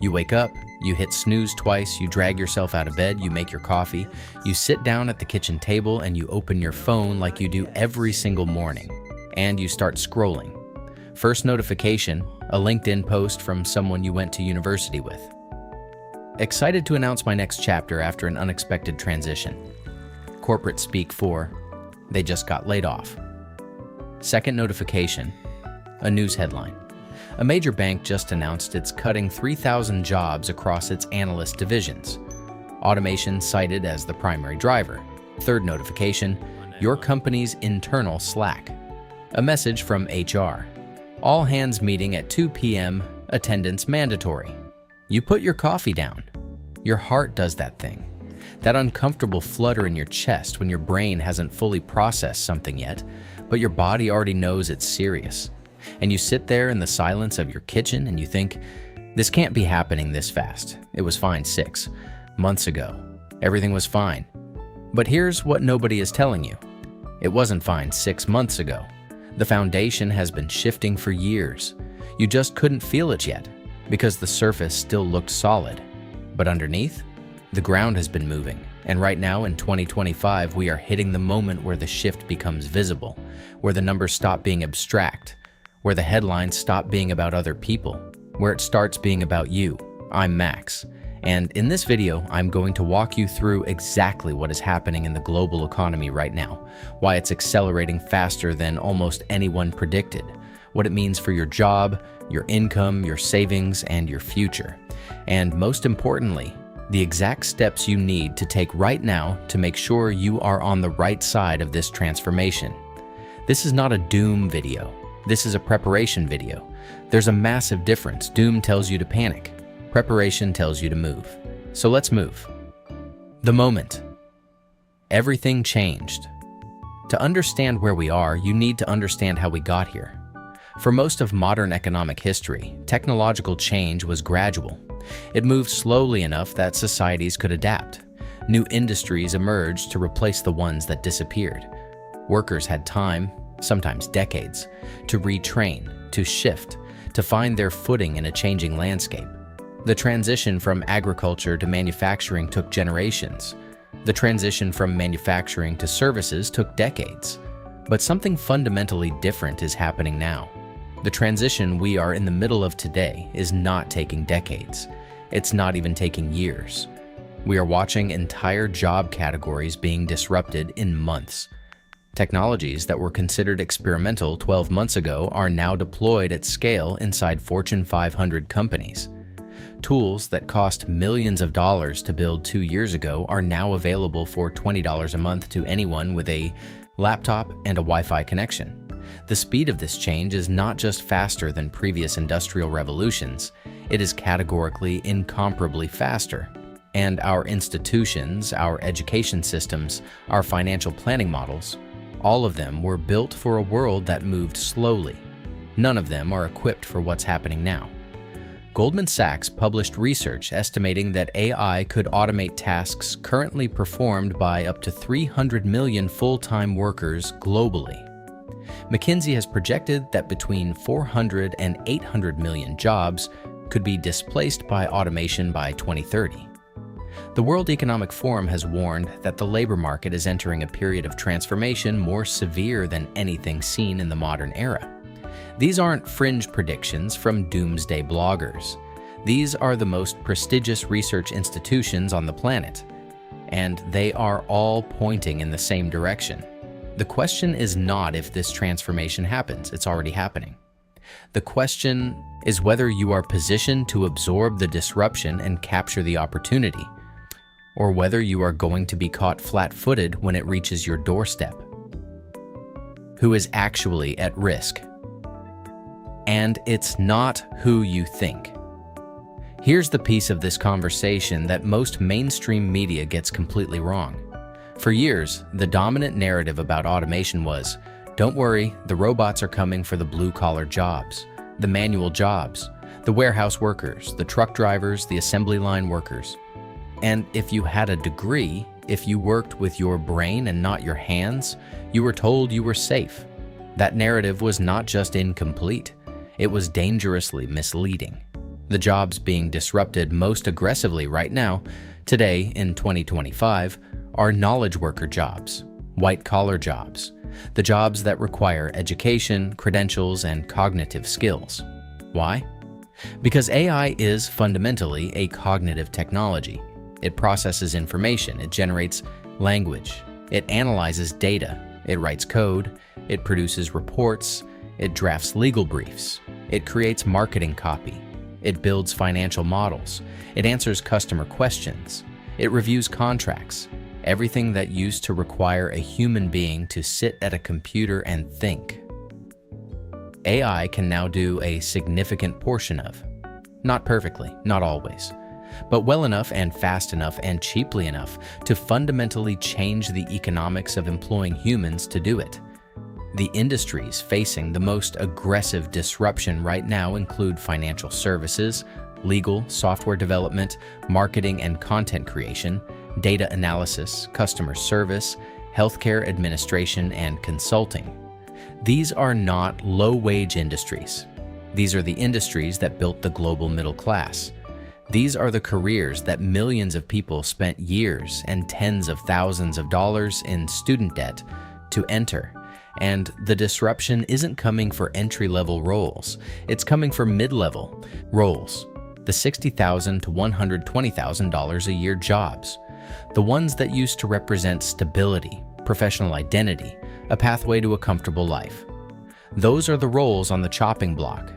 You wake up, you hit snooze twice, you drag yourself out of bed, you make your coffee, you sit down at the kitchen table and you open your phone like you do every single morning, and you start scrolling. First notification, a LinkedIn post from someone you went to university with. Excited to announce my next chapter after an unexpected transition. Corporate speak for, they just got laid off. Second notification, a news headline. A major bank just announced it's cutting 3,000 jobs across its analyst divisions. Automation cited as the primary driver. Third notification, your company's internal Slack. A message from HR. All hands meeting at 2 p.m., attendance mandatory. You put your coffee down. Your heart does that thing. That uncomfortable flutter in your chest when your brain hasn't fully processed something yet, but your body already knows it's serious. And you sit there in the silence of your kitchen and you think, this can't be happening this fast. It was fine 6 months ago. Everything was fine. But here's what nobody is telling you. It wasn't fine 6 months ago. The foundation has been shifting for years. You just couldn't feel it yet because the surface still looked solid. But underneath, the ground has been moving. And right now in 2025, we are hitting the moment where the shift becomes visible, where the numbers stop being abstract, where the headlines stop being about other people, where it starts being about you. I'm Max, and in this video, I'm going to walk you through exactly what is happening in the global economy right now, why it's accelerating faster than almost anyone predicted, what it means for your job, your income, your savings, and your future, and most importantly, the exact steps you need to take right now to make sure you are on the right side of this transformation. This is not a doom video. This is a preparation video. There's a massive difference. Doom tells you to panic. Preparation tells you to move. So let's move. The moment. Everything changed. To understand where we are, you need to understand how we got here. For most of modern economic history, technological change was gradual. It moved slowly enough that societies could adapt. New industries emerged to replace the ones that disappeared. Workers had time, sometimes decades, to retrain, to shift, to find their footing in a changing landscape. The transition from agriculture to manufacturing took generations. The transition from manufacturing to services took decades. But something fundamentally different is happening now. The transition we are in the middle of today is not taking decades. It's not even taking years. We are watching entire job categories being disrupted in months. Technologies that were considered experimental 12 months ago are now deployed at scale inside Fortune 500 companies. Tools that cost millions of dollars to build 2 years ago are now available for $20 a month to anyone with a laptop and a Wi-Fi connection. The speed of this change is not just faster than previous industrial revolutions, it is categorically incomparably faster. And our institutions, our education systems, our financial planning models, all of them were built for a world that moved slowly. None of them are equipped for what's happening now. Goldman Sachs published research estimating that AI could automate tasks currently performed by up to 300 million full-time workers globally. McKinsey has projected that between 400 and 800 million jobs could be displaced by automation by 2030. The World Economic Forum has warned that the labor market is entering a period of transformation more severe than anything seen in the modern era. These aren't fringe predictions from doomsday bloggers. These are the most prestigious research institutions on the planet, and they are all pointing in the same direction. The question is not if this transformation happens, it's already happening. The question is whether you are positioned to absorb the disruption and capture the opportunity, or whether you are going to be caught flat-footed when it reaches your doorstep. Who is actually at risk? And it's not who you think. Here's the piece of this conversation that most mainstream media gets completely wrong. For years, the dominant narrative about automation was, don't worry, the robots are coming for the blue-collar jobs, the manual jobs, the warehouse workers, the truck drivers, the assembly line workers. And if you had a degree, if you worked with your brain and not your hands, you were told you were safe. That narrative was not just incomplete, it was dangerously misleading. The jobs being disrupted most aggressively right now, today in 2025, are knowledge worker jobs, white-collar jobs, the jobs that require education, credentials, and cognitive skills. Why? Because AI is fundamentally a cognitive technology. It processes information, it generates language, it analyzes data, it writes code, it produces reports, it drafts legal briefs, it creates marketing copy, it builds financial models, it answers customer questions, it reviews contracts, everything that used to require a human being to sit at a computer and think. AI can now do a significant portion of. Not perfectly, not always, but well enough and fast enough and cheaply enough to fundamentally change the economics of employing humans to do it. The industries facing the most aggressive disruption right now include financial services, legal, software development, marketing and content creation, data analysis, customer service, healthcare administration, and consulting. These are not low-wage industries. These are the industries that built the global middle class. These are the careers that millions of people spent years and tens of thousands of dollars in student debt to enter. And the disruption isn't coming for entry-level roles. It's coming for mid-level roles, the $60,000 to $120,000 a year jobs, the ones that used to represent stability, professional identity, a pathway to a comfortable life. Those are the roles on the chopping block.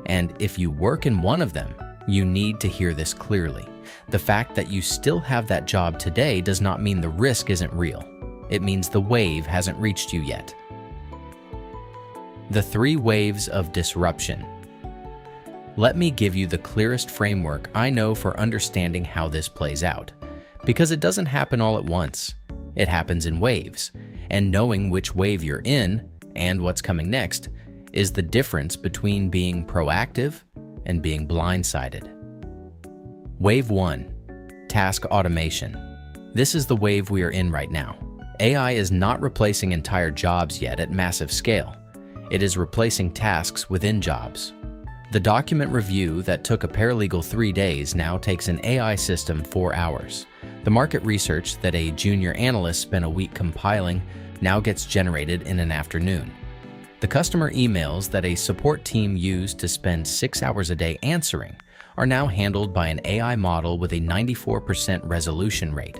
And if you work in one of them, you need to hear this clearly. The fact that you still have that job today does not mean the risk isn't real. It means the wave hasn't reached you yet. The 3 waves of disruption. Let me give you the clearest framework I know for understanding how this plays out, because it doesn't happen all at once. It happens in waves, and knowing which wave you're in and what's coming next is the difference between being proactive and being blindsided. Wave 1, task automation. This is the wave we are in right now. AI is not replacing entire jobs yet at massive scale. It is replacing tasks within jobs. The document review that took a paralegal 3 days now takes an AI system 4 hours. The market research that a junior analyst spent a week compiling now gets generated in an afternoon. The customer emails that a support team used to spend 6 hours a day answering are now handled by an AI model with a 94% resolution rate.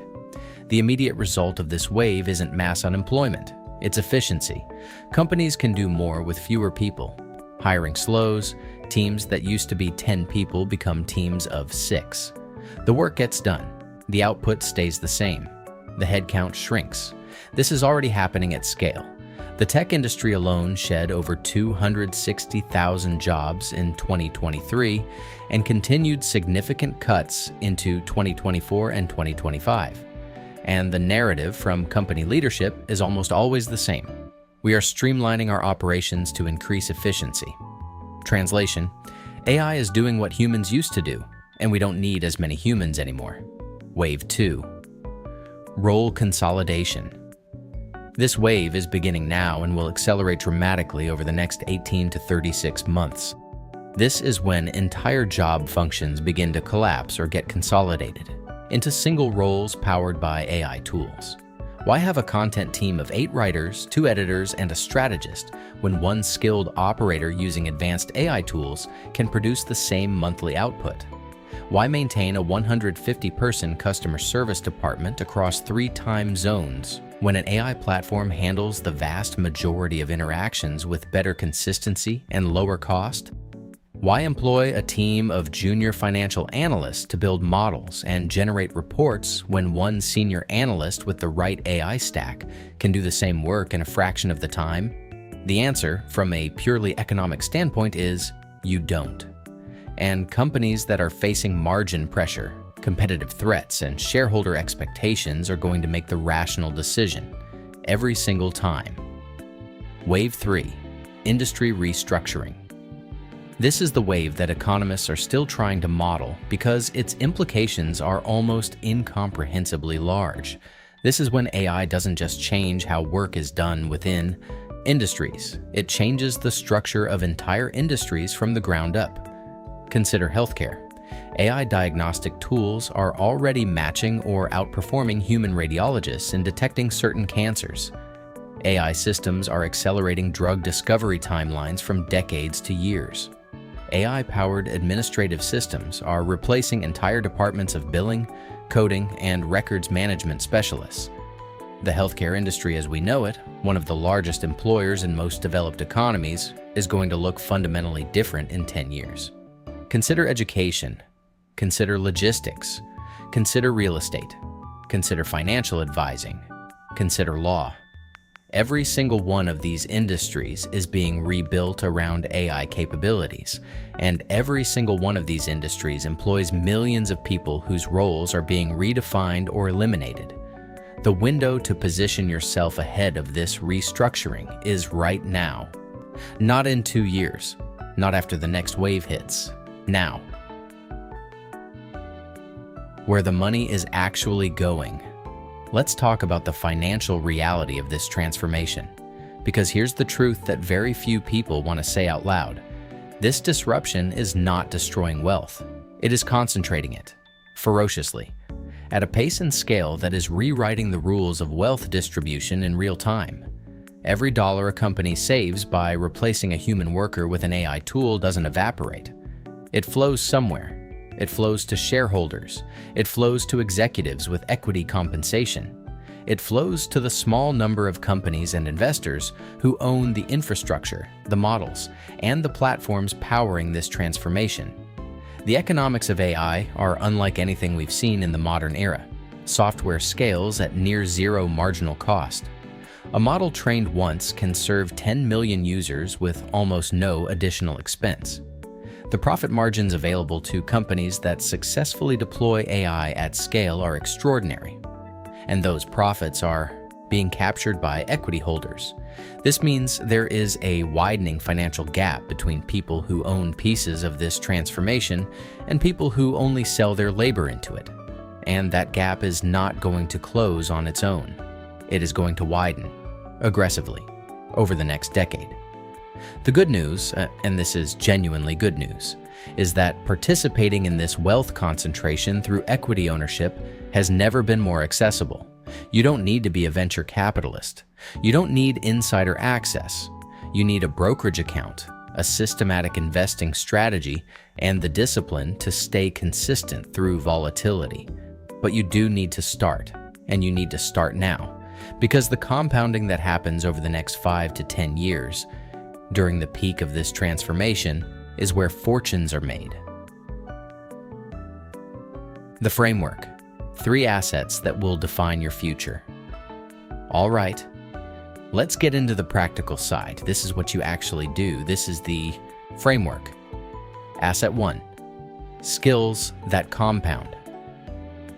The immediate result of this wave isn't mass unemployment, it's efficiency. Companies can do more with fewer people. Hiring slows, teams that used to be 10 people become teams of 6. The work gets done, the output stays the same, the headcount shrinks. This is already happening at scale. The tech industry alone shed over 260,000 jobs in 2023 and continued significant cuts into 2024 and 2025. And the narrative from company leadership is almost always the same. We are streamlining our operations to increase efficiency. Translation: AI is doing what humans used to do, and we don't need as many humans anymore. Wave 2. Role consolidation. This wave is beginning now and will accelerate dramatically over the next 18 to 36 months. This is when entire job functions begin to collapse or get consolidated into single roles powered by AI tools. Why have a content team of 8 writers, 2 editors, and a strategist when one skilled operator using advanced AI tools can produce the same monthly output? Why maintain a 150-person customer service department across 3 time zones when an AI platform handles the vast majority of interactions with better consistency and lower cost? Why employ a team of junior financial analysts to build models and generate reports when one senior analyst with the right AI stack can do the same work in a fraction of the time? The answer, from a purely economic standpoint, is you don't. And companies that are facing margin pressure, competitive threats, and shareholder expectations are going to make the rational decision every single time. Wave 3, industry restructuring. This is the wave that economists are still trying to model because its implications are almost incomprehensibly large. This is when AI doesn't just change how work is done within industries, it changes the structure of entire industries from the ground up. Consider healthcare. AI diagnostic tools are already matching or outperforming human radiologists in detecting certain cancers. AI systems are accelerating drug discovery timelines from decades to years. AI-powered administrative systems are replacing entire departments of billing, coding, and records management specialists. The healthcare industry as we know it, one of the largest employers in most developed economies, is going to look fundamentally different in 10 years. Consider education. Consider logistics. Consider real estate. Consider financial advising. Consider law. Every single one of these industries is being rebuilt around AI capabilities, and every single one of these industries employs millions of people whose roles are being redefined or eliminated. The window to position yourself ahead of this restructuring is right now. Not in 2 years, not after the next wave hits, now. Where the money is actually going. Let's talk about the financial reality of this transformation. Because here's the truth that very few people want to say out loud. This disruption is not destroying wealth. It is concentrating it, ferociously, at a pace and scale that is rewriting the rules of wealth distribution in real time. Every dollar a company saves by replacing a human worker with an AI tool doesn't evaporate. It flows somewhere. It flows to shareholders. It flows to executives with equity compensation. It flows to the small number of companies and investors who own the infrastructure, the models, and the platforms powering this transformation. The economics of AI are unlike anything we've seen in the modern era. Software scales at near zero marginal cost. A model trained once can serve 10 million users with almost no additional expense. The profit margins available to companies that successfully deploy AI at scale are extraordinary, and those profits are being captured by equity holders. This means there is a widening financial gap between people who own pieces of this transformation and people who only sell their labor into it. And that gap is not going to close on its own. It is going to widen, aggressively, over the next decade. The good news, and this is genuinely good news, is that participating in this wealth concentration through equity ownership has never been more accessible. You don't need to be a venture capitalist. You don't need insider access. You need a brokerage account, a systematic investing strategy, and the discipline to stay consistent through volatility. But you do need to start, and you need to start now, because the compounding that happens over the next 5 to 10 years during the peak of this transformation is where fortunes are made. The framework. 3 assets that will define your future. All right, let's get into the practical side. This is what you actually do. This is the framework. Asset 1. Skills that compound.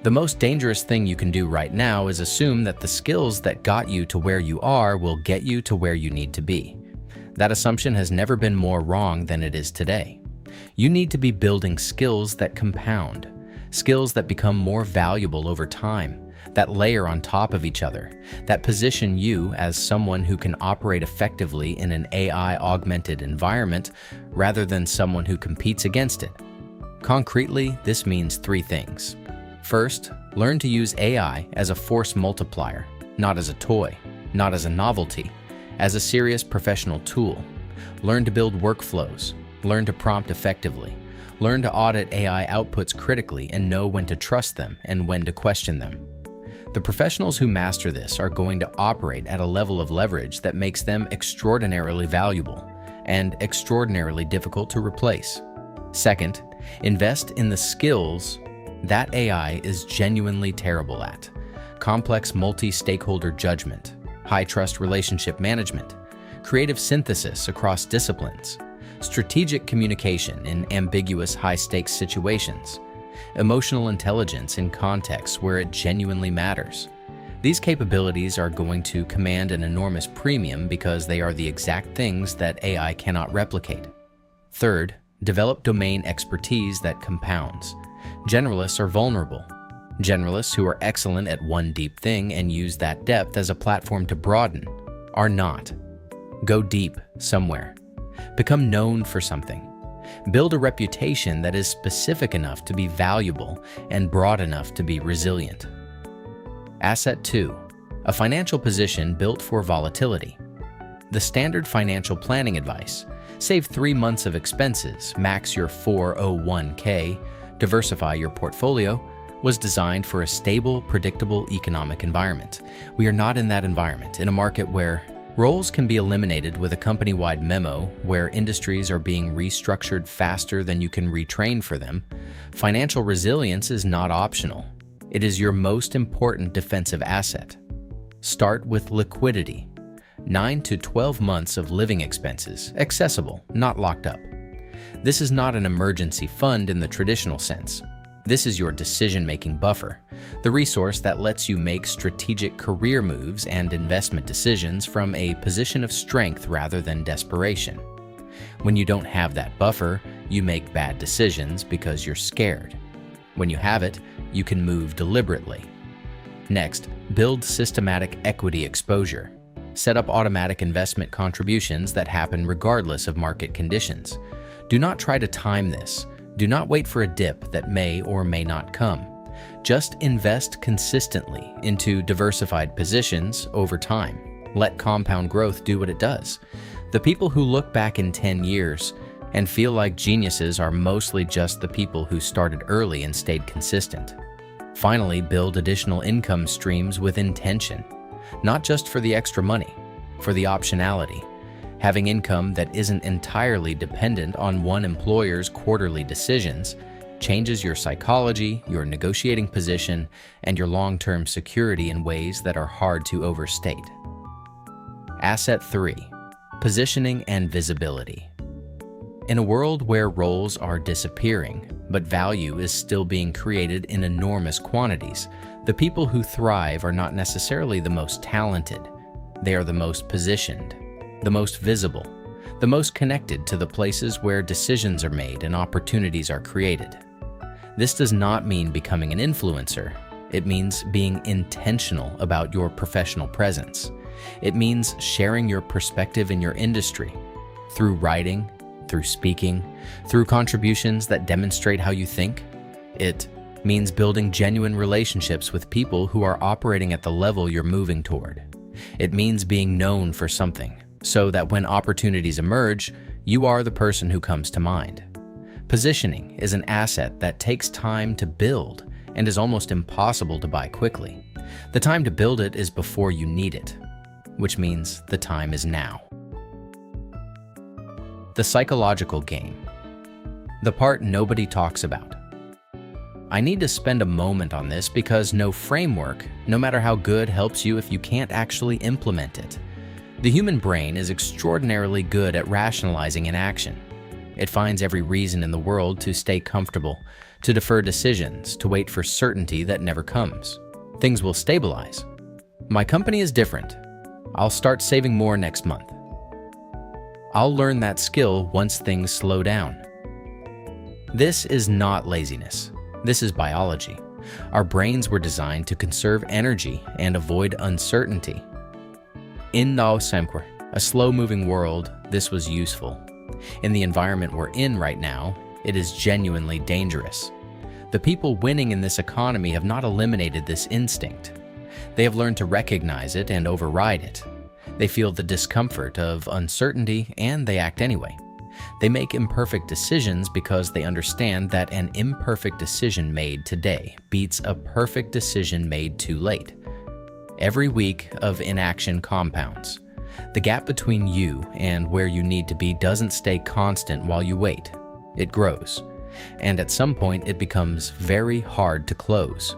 The most dangerous thing you can do right now is assume that the skills that got you to where you are will get you to where you need to be. That assumption has never been more wrong than it is today. You need to be building skills that compound, skills that become more valuable over time, that layer on top of each other, that position you as someone who can operate effectively in an AI-augmented environment rather than someone who competes against it. Concretely, this means 3 things. First, learn to use AI as a force multiplier, not as a toy, not as a novelty, as a serious professional tool. Learn to build workflows. Learn to prompt effectively. Learn to audit AI outputs critically and know when to trust them and when to question them. The professionals who master this are going to operate at a level of leverage that makes them extraordinarily valuable and extraordinarily difficult to replace. Second, invest in the skills that AI is genuinely terrible at. Complex multi-stakeholder judgment, high-trust relationship management, creative synthesis across disciplines, strategic communication in ambiguous high-stakes situations, emotional intelligence in contexts where it genuinely matters. These capabilities are going to command an enormous premium because they are the exact things that AI cannot replicate. Third, develop domain expertise that compounds. Generalists are vulnerable. Generalists who are excellent at one deep thing and use that depth as a platform to broaden are not. Go deep somewhere. Become known for something. Build a reputation that is specific enough to be valuable and broad enough to be resilient. Asset 2. A financial position built for volatility. The standard financial planning advice: save 3 months of expenses, max your 401k, diversify your portfolio, was designed for a stable, predictable economic environment. We are not in that environment, in a market where roles can be eliminated with a company-wide memo, where industries are being restructured faster than you can retrain for them. Financial resilience is not optional. It is your most important defensive asset. Start with liquidity. 9 to 12 months of living expenses, accessible, not locked up. This is not an emergency fund in the traditional sense. This is your decision-making buffer, the resource that lets you make strategic career moves and investment decisions from a position of strength rather than desperation. When you don't have that buffer, you make bad decisions because you're scared. When you have it, you can move deliberately. Next, build systematic equity exposure. Set up automatic investment contributions that happen regardless of market conditions. Do not try to time this. Do not wait for a dip that may or may not come. Just invest consistently into diversified positions over time. Let compound growth do what it does. The people who look back in 10 years and feel like geniuses are mostly just the people who started early and stayed consistent. Finally, build additional income streams with intention, not just for the extra money, for the optionality. Having income that isn't entirely dependent on one employer's quarterly decisions changes your psychology, your negotiating position, and your long-term security in ways that are hard to overstate. Asset 3. Positioning and visibility. In a world where roles are disappearing, but value is still being created in enormous quantities, the people who thrive are not necessarily the most talented. They are the most positioned, the most visible, the most connected to the places where decisions are made and opportunities are created. This does not mean becoming an influencer. It means being intentional about your professional presence. It means sharing your perspective in your industry through writing, through speaking, through contributions that demonstrate how you think. It means building genuine relationships with people who are operating at the level you're moving toward. It means being known for something, so that when opportunities emerge, you are the person who comes to mind. Positioning is an asset that takes time to build and is almost impossible to buy quickly. The time to build it is before you need it, which means the time is now. The psychological game. The part nobody talks about. I need to spend a moment on this because no framework, no matter how good, helps you if you can't actually implement it. The human brain is extraordinarily good at rationalizing inaction. It finds every reason in the world to stay comfortable, to defer decisions, to wait for certainty that never comes. Things will stabilize. My company is different. I'll start saving more next month. I'll learn that skill once things slow down. This is not laziness. This is biology. Our brains were designed to conserve energy and avoid uncertainty. In a slow-moving world, this was useful. In the environment we're in right now, it is genuinely dangerous. The people winning in this economy have not eliminated this instinct. They have learned to recognize it and override it. They feel the discomfort of uncertainty and they act anyway. They make imperfect decisions because they understand that an imperfect decision made today beats a perfect decision made too late. Every week of inaction compounds. The gap between you and where you need to be doesn't stay constant while you wait. It grows. And at some point, it becomes very hard to close.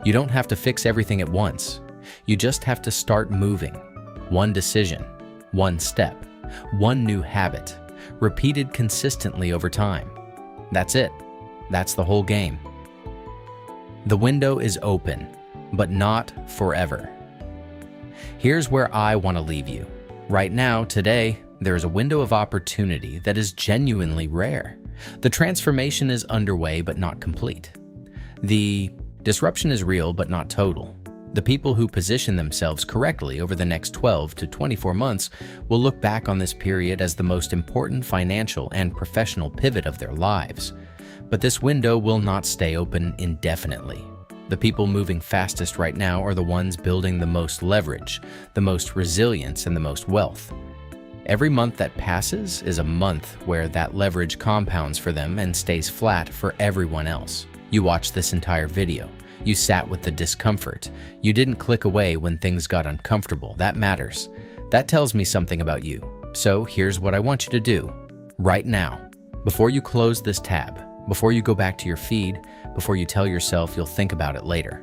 You don't have to fix everything at once. You just have to start moving. One decision, one step, one new habit, repeated consistently over time. That's it. That's the whole game. The window is open, but not forever. Here's where I want to leave you. Right now, today, there is a window of opportunity that is genuinely rare. The transformation is underway but not complete. The disruption is real but not total. The people who position themselves correctly over the next 12 to 24 months will look back on this period as the most important financial and professional pivot of their lives. But this window will not stay open indefinitely. The people moving fastest right now are the ones building the most leverage, the most resilience, and the most wealth. Every month that passes is a month where that leverage compounds for them and stays flat for everyone else. You watched this entire video. You sat with the discomfort. You didn't click away when things got uncomfortable. That matters. That tells me something about you. So here's what I want you to do right now. Before you close this tab, before you go back to your feed, before you tell yourself you'll think about it later,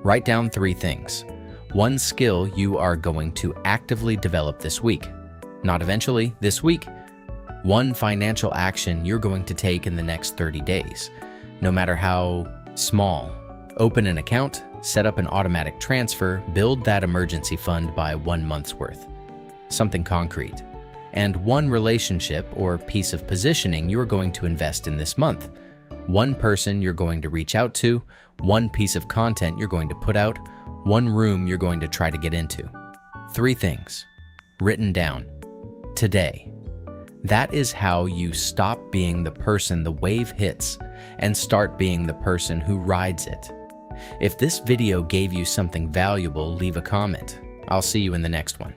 write down 3 things. 1 skill you are going to actively develop this week. Not eventually, this week. 1 financial action you're going to take in the next 30 days, no matter how small. Open an account, set up an automatic transfer, build that emergency fund by 1 month's worth. Something concrete. And 1 relationship or piece of positioning you're going to invest in this month. 1 person you're going to reach out to, 1 piece of content you're going to put out, 1 room you're going to try to get into. 3 things. Written down. Today. That is how you stop being the person the wave hits and start being the person who rides it. If this video gave you something valuable, leave a comment. I'll see you in the next one.